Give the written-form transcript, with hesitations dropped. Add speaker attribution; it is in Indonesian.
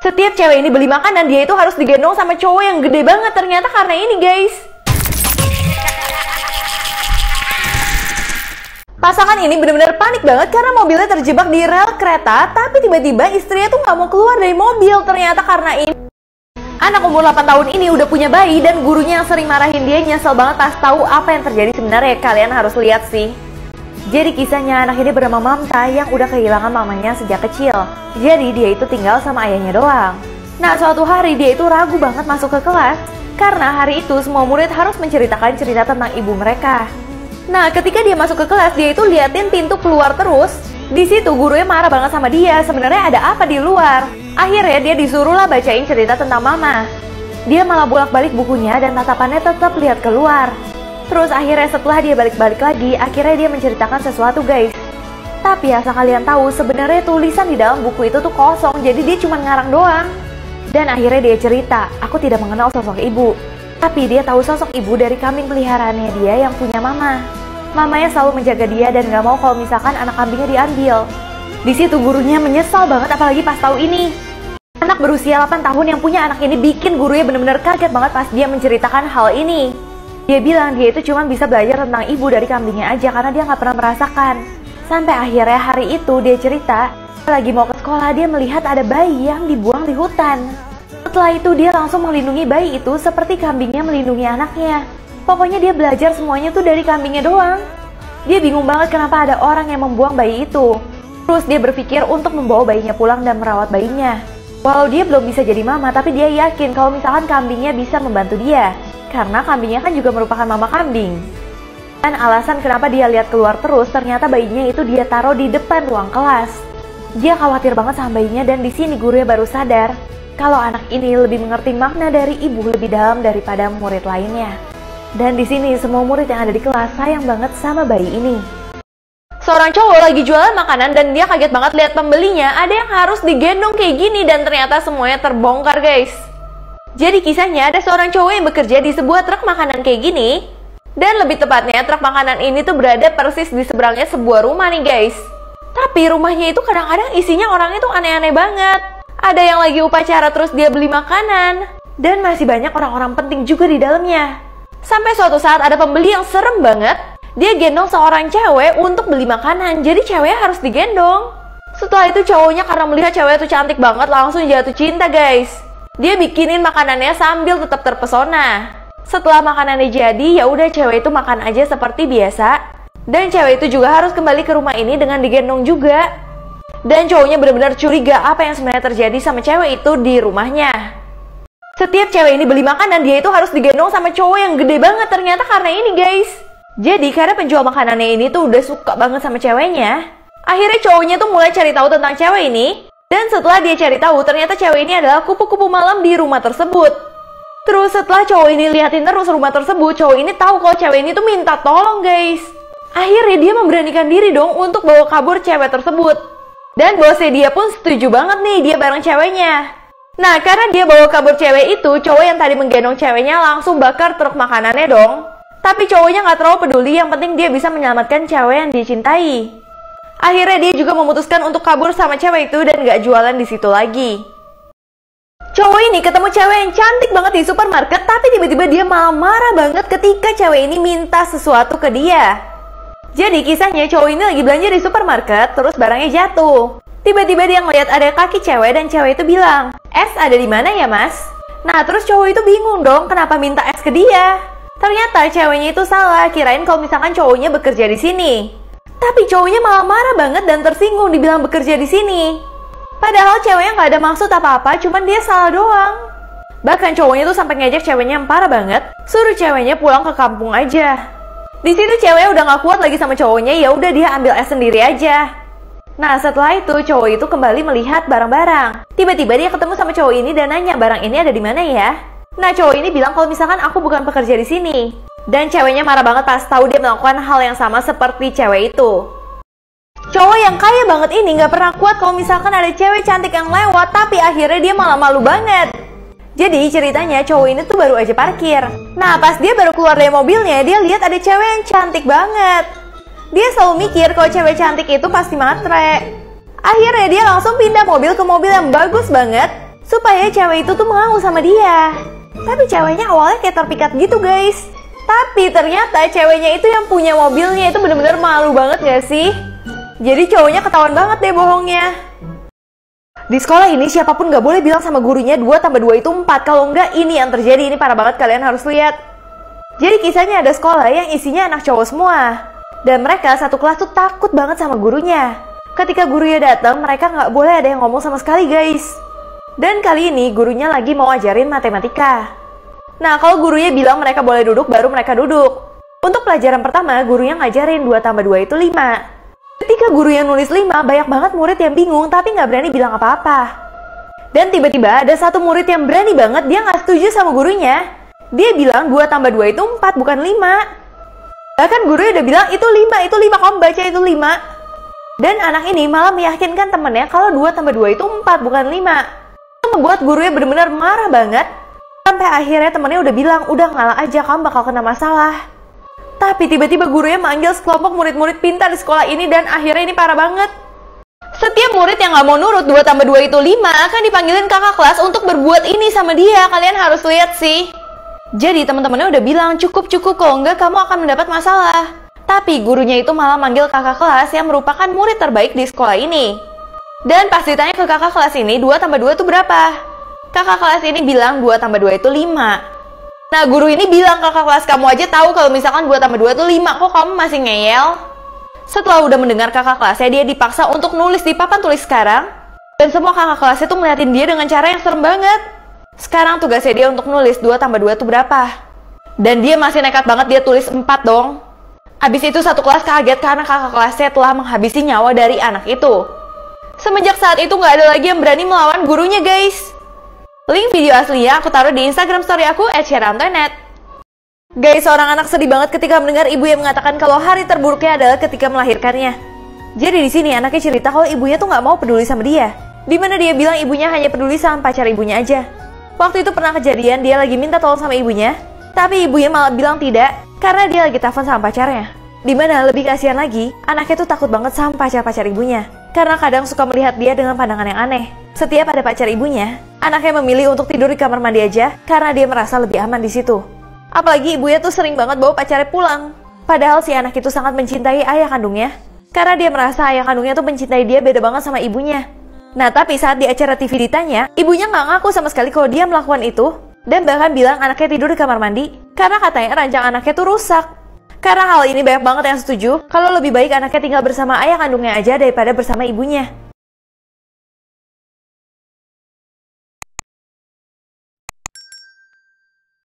Speaker 1: Setiap cewek ini beli makanan, dia itu harus digendong sama cowok yang gede banget. Ternyata karena ini, guys. Pasangan ini benar-benar panik banget karena mobilnya terjebak di rel kereta. Tapi tiba-tiba istrinya tuh nggak mau keluar dari mobil. Ternyata karena ini. Anak umur 8 tahun ini udah punya bayi dan gurunya yang sering marahin dia nyesel banget pas tahu apa yang terjadi sebenarnya. Kalian harus lihat sih. Jadi kisahnya anak ini bernama Mamta yang udah kehilangan mamanya sejak kecil. Jadi dia itu tinggal sama ayahnya doang. Nah suatu hari dia itu ragu banget masuk ke kelas karena hari itu semua murid harus menceritakan cerita tentang ibu mereka. Nah ketika dia masuk ke kelas dia itu liatin pintu keluar terus. Di situ gurunya marah banget sama dia. Sebenarnya ada apa di luar? Akhirnya dia disuruhlah bacain cerita tentang mama. Dia malah bolak-balik bukunya dan tatapannya tetap lihat keluar. Terus akhirnya setelah dia balik-balik lagi, akhirnya dia menceritakan sesuatu, guys. Tapi asal kalian tahu, sebenarnya tulisan di dalam buku itu tuh kosong, jadi dia cuma ngarang doang. Dan akhirnya dia cerita, aku tidak mengenal sosok ibu. Tapi dia tahu sosok ibu dari kambing peliharaannya dia yang punya mama. Mamanya selalu menjaga dia dan gak mau kalau misalkan anak kambingnya diambil. Di situ gurunya menyesal banget apalagi pas tahu ini. Anak berusia 8 tahun yang punya anak ini bikin gurunya benar-benar kaget banget pas dia menceritakan hal ini. Dia bilang dia itu cuma bisa belajar tentang ibu dari kambingnya aja karena dia nggak pernah merasakan. Sampai akhirnya hari itu dia cerita, lagi mau ke sekolah dia melihat ada bayi yang dibuang di hutan. Setelah itu dia langsung melindungi bayi itu seperti kambingnya melindungi anaknya. Pokoknya dia belajar semuanya tuh dari kambingnya doang. Dia bingung banget kenapa ada orang yang membuang bayi itu. Terus dia berpikir untuk membawa bayinya pulang dan merawat bayinya. Walau dia belum bisa jadi mama, tapi dia yakin kalau misalkan kambingnya bisa membantu dia. Karena kambingnya kan juga merupakan mama kambing. Dan alasan kenapa dia lihat keluar terus, ternyata bayinya itu dia taruh di depan ruang kelas. Dia khawatir banget sama bayinya dan di sini gurunya baru sadar kalau anak ini lebih mengerti makna dari ibu lebih dalam daripada murid lainnya. Dan di sini semua murid yang ada di kelas sayang banget sama bayi ini. Seorang cowok lagi jualan makanan dan dia kaget banget lihat pembelinya ada yang harus digendong kayak gini dan ternyata semuanya terbongkar, guys. Jadi kisahnya ada seorang cowok yang bekerja di sebuah truk makanan kayak gini. Dan lebih tepatnya truk makanan ini tuh berada persis di seberangnya sebuah rumah nih, guys. Tapi rumahnya itu kadang-kadang isinya orang itu aneh-aneh banget. Ada yang lagi upacara terus dia beli makanan. Dan masih banyak orang-orang penting juga di dalamnya. Sampai suatu saat ada pembeli yang serem banget. Dia gendong seorang cewek untuk beli makanan. Jadi ceweknya harus digendong. Setelah itu cowoknya karena melihat cewek itu cantik banget langsung jatuh cinta, guys. Dia bikinin makanannya sambil tetap terpesona. Setelah makanannya jadi, ya udah cewek itu makan aja seperti biasa. Dan cewek itu juga harus kembali ke rumah ini dengan digendong juga. Dan cowoknya benar-benar curiga apa yang sebenarnya terjadi sama cewek itu di rumahnya. Setiap cewek ini beli makanan, dia itu harus digendong sama cowok yang gede banget. Ternyata karena ini, guys. Jadi karena penjual makanannya ini tuh udah suka banget sama ceweknya, akhirnya cowoknya tuh mulai cari tahu tentang cewek ini. Dan setelah dia cari tahu, ternyata cewek ini adalah kupu-kupu malam di rumah tersebut. Terus setelah cowok ini liatin terus rumah tersebut, cowok ini tahu kalau cewek ini tuh minta tolong, guys. Akhirnya dia memberanikan diri dong untuk bawa kabur cewek tersebut. Dan bosnya dia pun setuju banget nih dia bareng ceweknya. Nah karena dia bawa kabur cewek itu, cowok yang tadi menggendong ceweknya langsung bakar truk makanannya dong. Tapi cowoknya nggak terlalu peduli, yang penting dia bisa menyelamatkan cewek yang dicintai. Akhirnya dia juga memutuskan untuk kabur sama cewek itu dan gak jualan di situ lagi. Cowok ini ketemu cewek yang cantik banget di supermarket, tapi tiba-tiba dia malah marah banget ketika cewek ini minta sesuatu ke dia. Jadi kisahnya cowok ini lagi belanja di supermarket, terus barangnya jatuh. Tiba-tiba dia ngeliat ada kaki cewek dan cewek itu bilang, "Es ada di mana ya, Mas?" Nah terus cowok itu bingung dong kenapa minta es ke dia. Ternyata ceweknya itu salah, kirain kalau misalkan cowoknya bekerja di sini. Tapi cowoknya malah marah banget dan tersinggung dibilang bekerja di sini. Padahal ceweknya nggak ada maksud apa-apa, cuman dia salah doang. Bahkan cowoknya tuh sampai ngejek ceweknya yang parah banget, suruh ceweknya pulang ke kampung aja. Di situ ceweknya udah nggak kuat lagi sama cowoknya, ya udah dia ambil es sendiri aja. Nah setelah itu cowok itu kembali melihat barang-barang. Tiba-tiba dia ketemu sama cowok ini dan nanya barang ini ada di mana ya. Nah cowok ini bilang kalau misalkan aku bukan pekerja di sini. Dan ceweknya marah banget pas tahu dia melakukan hal yang sama seperti cewek itu. Cowok yang kaya banget ini gak pernah kuat kalau misalkan ada cewek cantik yang lewat, tapi akhirnya dia malah malu banget. Jadi ceritanya cowok ini tuh baru aja parkir. Nah pas dia baru keluar dari mobilnya, dia lihat ada cewek yang cantik banget. Dia selalu mikir kalau cewek cantik itu pasti matre. Akhirnya dia langsung pindah mobil ke mobil yang bagus banget. supaya cewek itu tuh mau sama dia. Tapi ceweknya awalnya kayak terpikat gitu guys. Tapi ternyata ceweknya itu yang punya mobilnya itu bener-bener malu banget gak sih? Jadi cowoknya ketahuan banget deh bohongnya. Di sekolah ini siapapun gak boleh bilang sama gurunya 2 tambah 2 itu 4. Kalau enggak ini yang terjadi, ini parah banget, kalian harus lihat. Jadi kisahnya ada sekolah yang isinya anak cowok semua. Dan mereka satu kelas tuh takut banget sama gurunya. Ketika gurunya datang, mereka gak boleh ada yang ngomong sama sekali guys. Dan kali ini gurunya lagi mau ajarin matematika. Nah kalau gurunya bilang mereka boleh duduk, baru mereka duduk. Untuk pelajaran pertama, gurunya ngajarin 2 tambah 2 itu 5. Ketika guru yang nulis 5, banyak banget murid yang bingung tapi nggak berani bilang apa-apa. Dan tiba-tiba ada satu murid yang berani banget, dia nggak setuju sama gurunya. Dia bilang 2 tambah 2 itu 4, bukan 5. Bahkan gurunya udah bilang itu 5, kamu baca itu 5. Dan anak ini malah meyakinkan temennya kalau 2 tambah 2 itu 4, bukan 5. Itu membuat gurunya benar-benar marah banget. Sampai akhirnya temennya udah bilang, udah ngalah aja, kamu bakal kena masalah. Tapi tiba-tiba gurunya manggil sekelompok murid-murid pintar di sekolah ini dan akhirnya ini parah banget. Setiap murid yang nggak mau nurut 2 tambah 2 itu 5 akan dipanggilin kakak kelas untuk berbuat ini sama dia. Kalian harus lihat sih. Jadi teman-temannya udah bilang cukup kalau enggak kamu akan mendapat masalah. Tapi gurunya itu malah manggil kakak kelas yang merupakan murid terbaik di sekolah ini. Dan pas ditanya ke kakak kelas ini 2 tambah 2 itu berapa? Kakak kelas ini bilang 2 tambah 2 itu 5. Nah guru ini bilang kakak kelas kamu aja tahu kalau misalkan 2 tambah 2 itu 5, kok kamu masih ngeyel? Setelah udah mendengar kakak kelasnya, dia dipaksa untuk nulis di papan tulis sekarang. Dan semua kakak kelasnya tuh ngeliatin dia dengan cara yang serem banget. Sekarang tugasnya dia untuk nulis 2 tambah 2 itu berapa. Dan dia masih nekat banget, dia tulis 4 dong. Abis itu satu kelas kaget karena kakak kelasnya telah menghabisi nyawa dari anak itu. Semenjak saat itu gak ada lagi yang berani melawan gurunya guys. Link video aslinya aku taruh di Instagram story aku @sherantoinet. Guys, seorang anak sedih banget ketika mendengar ibu yang mengatakan kalau hari terburuknya adalah ketika melahirkannya. Jadi di sini anaknya cerita kalau ibunya tuh nggak mau peduli sama dia. Dimana dia bilang ibunya hanya peduli sama pacar ibunya aja. Waktu itu pernah kejadian dia lagi minta tolong sama ibunya, tapi ibunya malah bilang tidak karena dia lagi telepon sama pacarnya. Dimana lebih kasihan lagi, anaknya tuh takut banget sama pacar-pacar ibunya. Karena kadang suka melihat dia dengan pandangan yang aneh. Setiap ada pacar ibunya, anaknya memilih untuk tidur di kamar mandi aja karena dia merasa lebih aman di situ. Apalagi ibunya tuh sering banget bawa pacarnya pulang. Padahal si anak itu sangat mencintai ayah kandungnya karena dia merasa ayah kandungnya tuh mencintai dia beda banget sama ibunya. Nah tapi saat di acara TV ditanya, ibunya nggak ngaku sama sekali kalau dia melakukan itu. Dan bahkan bilang anaknya tidur di kamar mandi karena katanya ranjang anaknya tuh rusak. Karena hal ini banyak banget yang setuju kalau lebih baik anaknya tinggal bersama ayah kandungnya aja daripada bersama ibunya.